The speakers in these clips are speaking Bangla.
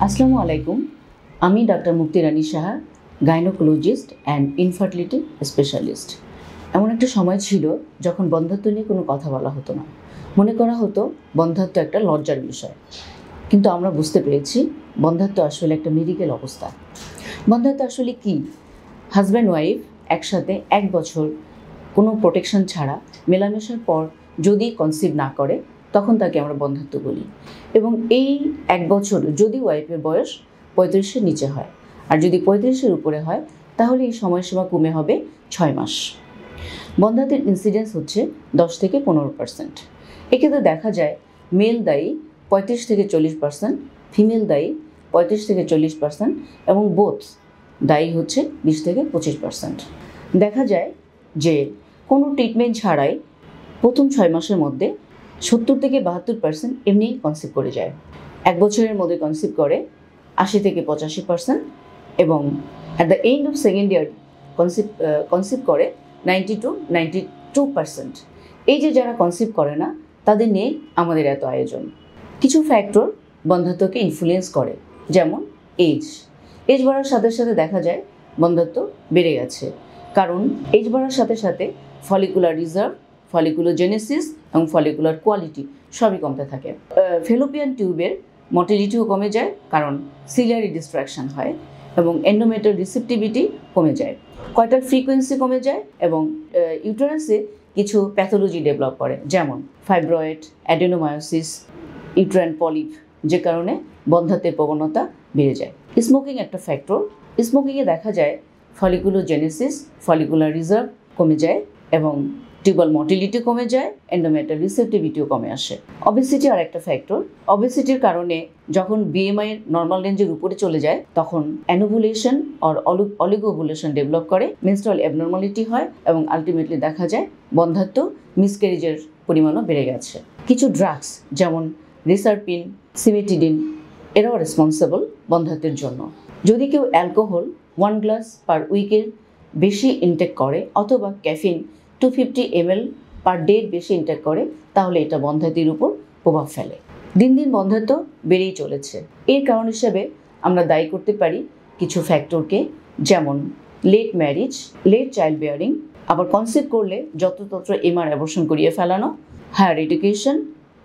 আসসালামু আলাইকুম। আমি doctor Mukti Rani Saha, gynaecologist and infertility specialist. এমন একটা সময় ছিল যখন বন্ধ্যাত্ব নিয়ে কোনো কথা বলা হতো না, মনে করা হতো বন্ধ্যাত্ব একটা লজ্জার বিষয়। কিন্তু আমরা বুঝতে পেরেছি বন্ধ্যাত্ব আসলে একটা মেডিকেল অবস্থা। বন্ধ্যাত্ব আসলে কি? হাজব্যান্ড ওয়াইফ একসাথে 1 বছর কোনো প্রোটেকশন ছাড়া মেলামেশার পর যদি কনসিভ না করে তখন তাকে আমরা বন্ধ্যাত্ব বলি। এবং এই 1 বছর যদি ওয়াইফের বয়স 35-এর নিচে হয়, আর যদি 35-এর উপরে হয় তাহলে এই সময়সীমা কমে হবে 6 মাস। বন্ধ্যাত্বের ইনসিডেন্স হচ্ছে 10 থেকে 15%। এক্ষেত্রে দেখা যায় মেল দায়ী 35 থেকে 40%, ফিমেল দায়ী 35 থেকে 40%, এবং বোথ দায়ী হচ্ছে 20 থেকে 25%। দেখা যায় যে কোনো ট্রিটমেন্ট ছাড়াই প্রথম 6 মাসের মধ্যে 70 থেকে 72% এমনি কনসিভ করে যায়। 1 বছরের মধ্যে কনসিভ করে 80 থেকে 85%, এবং at the end of second year conceive করে 90 to 92%। এই যে যারা কনসিভ করে না তাদের নিয়ে আমাদের এত আয়োজন। কিছু ফ্যাক্টর বন্ধ্যাত্বকে ইনফ্লুয়েন্স করে, যেমন এজ বাড়ার সাথে সাথে দেখা যায় বন্ধ্যাত্ব বেড়ে গেছে, কারণ এজ বাড়ার সাথে সাথে ফলিকুলার রিজার্ভ, ফলিকুলোজেনেসিস এবং ফলিকুলার কোয়ালিটি সবই কমতে থাকে। ফেলোপিয়ান টিউবের মর্টিলিটিও কমে যায়, কারণ সিলিয়ারি ডিস্ট্রাকশন হয়, এবং এন্ডোমেট্রিয়াল রিসেপ্টিভিটি কমে যায়, কয়টার ফ্রিকোয়েন্সি কমে যায়, এবং ইউটেরাসে কিছু প্যাথোলজি ডেভেলপ করে, যেমন ফাইব্রয়েড, অ্যাডেনোমায়োসিস, ইউট্রাইন পলিপ, যে কারণে বন্ধ্যাত্বের প্রবণতা বেড়ে যায়। স্মোকিং একটা ফ্যাক্টর। স্মোকিংয়ে দেখা যায় ফলিকুলোজেনেসিস, ফলিকুলার রিজার্ভ কমে যায়, এবং টিউবাল মটিলিটি কমে যায়, এন্ডোমেট্রিয়াল রিসেপ্টিভিটিও কমে আসে। অবেসিটি আর একটা ফ্যাক্টর। অবেসিটির কারণে যখন বিএমআই এর নর্মাল রেঞ্জের উপরে চলে যায় তখন অ্যানোভুলেশন আর অলিগোভুলেশন ডেভেলপ করে, মেনস্ট্রুয়াল অ্যাবনর্মালিটি হয়, এবং আলটিমেটলি দেখা যায় বন্ধ্যাত্ব, মিসক্যারেজের পরিমাণও বেড়ে গেছে। কিছু ড্রাগস যেমন রিসারপিন, সিমেটিডিন এরাও রেসপন্সিবল বন্ধ্যাত্বের জন্য। যদি কেউ অ্যালকোহল 1 গ্লাস পার উইকের বেশি ইনটেক করে, অথবা ক্যাফিন 250 ml পার ডে বেশি ইনটেক করে, তাহলে এটা বন্ধ্যাত্বের উপর প্রভাব ফেলে। দিন দিন বন্ধ্যাত্ব বেড়েই চলেছে। এর কারণ হিসেবে আমরা দায়ী করতে পারি কিছু ফ্যাক্টরকে, যেমন late marriage, late child bearing, আবার কনসিভ করলে যত্রতত্র এমআর অ্যাবর্শন করিয়ে ফেলানো, higher education,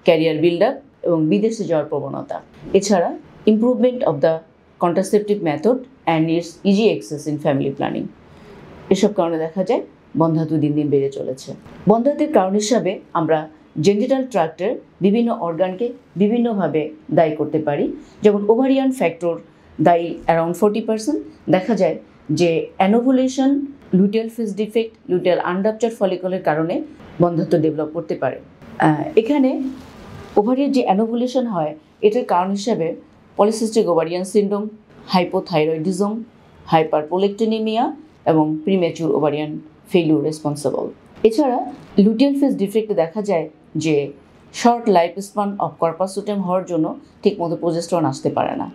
career build up, এবং বিদেশে যাওয়ার প্রবণতা। এছাড়া improvement of the contraceptive method and its easy access in family planning, এসব কারণে দেখা যায় বন্ধ্যাত্ব দিন দিন বেড়ে চলেছে। বন্ধ্যাত্বের কারণ হিসাবে আমরা জেনিটাল ট্র্যাক্টের বিভিন্ন অর্গানকে বিভিন্নভাবে দায়ী করতে পারি, যেমন ওভারিয়ান ফ্যাক্টর দায়ী অ্যারাউন্ড 40%। দেখা যায় যে anovulation, luteal phase defect, luteal unruptured ফলিকলের কারণে বন্ধ্যাত্ব ডেভেলপ করতে পারে। এখানে ওভারিয়ার যে অ্যানোভুলেশন হয় এটার কারণ হিসাবে পলিসিস্টিক ওভারিয়ান সিন্ড্রোম, হাইপোথাইরয়েডিজম, হাইপারপ্রোলেক্টিনেমিয়া, এবং প্রিম্যাচুর ওভারিয়ান ফেইলিউর রেসপন্সিবল। এছাড়া লুটিয়াল ফেজ ডিফেক্টে দেখা যায় যে শর্ট লাইফ স্পান অফ কর্পাসুটেম হওয়ার জন্য ঠিকমতো প্রজেস্টেরন আসতে পারে না,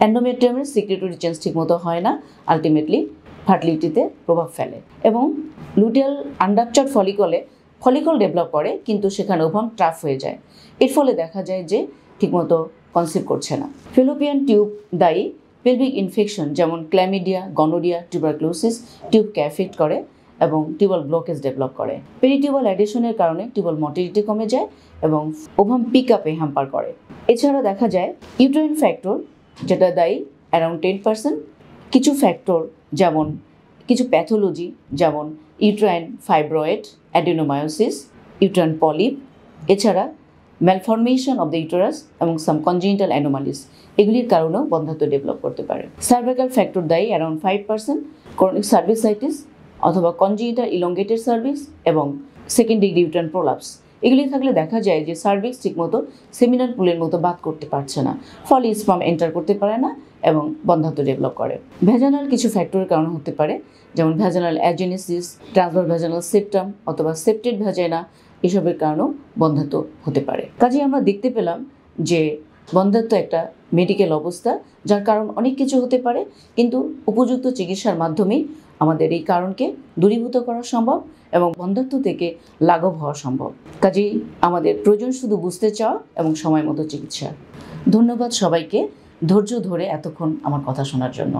এন্ডোমেট্রিয়ামের সিক্রেটরি চেঞ্জ ঠিকমতো হয় না, আলটিমেটলি ফার্টিলিটিতে প্রভাব ফেলে, এবং লুটিয়াল আনরাপচার ফলিকল ডেভেলপ করে, কিন্তু সেখানে ওভাম ট্রাফ হয়ে যায়। এর ফলে দেখা যায় যে ঠিকমতো কনসিভ করছে না। ফেলোপিয়ান টিউব দায়ী পেলভিক ইনফেকশন, যেমন ক্ল্যামিডিয়া, গনোরিয়া, টিউবারক্লোসিস টিউবকে এফেক্ট করে এবং টিউবাল ব্লকেজ ডেভেলপ করে। পেরিটিউবাল অ্যাডিশনের কারণে টিউবাল মটিলিটি কমে যায় এবং ওভাম পিক আপে হ্যাম্পার করে। এছাড়া দেখা যায় ইউট্রাইন ফ্যাক্টর, যেটা দায়ী অ্যারাউন্ড 10%। কিছু ফ্যাক্টর যেমন কিছু প্যাথোলজি, যেমন uterine fibroid, adenomyosis, uterine polyp, এছাড়া ম্যালফরমেশন অফ দ্য ইউটেরাস এবং সাম কনজেনিটাল অ্যানোমালিস, এগুলির কারণেও বন্ধ্যাত্ব ডেভেলপ করতে পারে। সার্ভাইকাল ফ্যাক্টর দায়ী অ্যারাউন্ড 5%। ক্রনিক সার্ভিসাইটিস অথবা কনজেনিটাল ইলংগেটেড সার্ভিক্স এবং সেকেন্ড ডিগ্রি ইউট্রাইন প্রোলাপস, এগুলি থাকলে দেখা যায় যে সার্ভিক্স ঠিকমতো সেমিনাল পুলের মতো বাদ করতে পারছে না, ফলে স্পার্ম এন্টার করতে পারে না এবং বন্ধ্যাত্ব ডেভেলপ করে। ভ্যাজানাল কিছু ফ্যাক্টরের কারণে হতে পারে, যেমন ভ্যাজানাল অ্যাজেনেসিস, ট্রান্সভার ভ্যাজানাল সেপ্টাম অথবা সেপ্টেড ভ্যাজাইনা, এসবের কারণেও বন্ধ্যাত্ব হতে পারে। কাজেই আমরা দেখতে পেলাম যে বন্ধ্যাত্ব একটা মেডিকেল অবস্থা, যার কারণ অনেক কিছু হতে পারে, কিন্তু উপযুক্ত চিকিৎসার মাধ্যমেই আমাদের এই কারণকে দূরীভূত করা সম্ভব এবং বন্ধ্যাত্ব থেকে লাঘব হওয়া সম্ভব। কাজেই আমাদের প্রয়োজন শুধু বুঝতে চাওয়া এবং সময় মতো চিকিৎসা। ধন্যবাদ সবাইকে। ধৈর্য ধরে এতক্ষণ আমার কথা শোনার জন্য।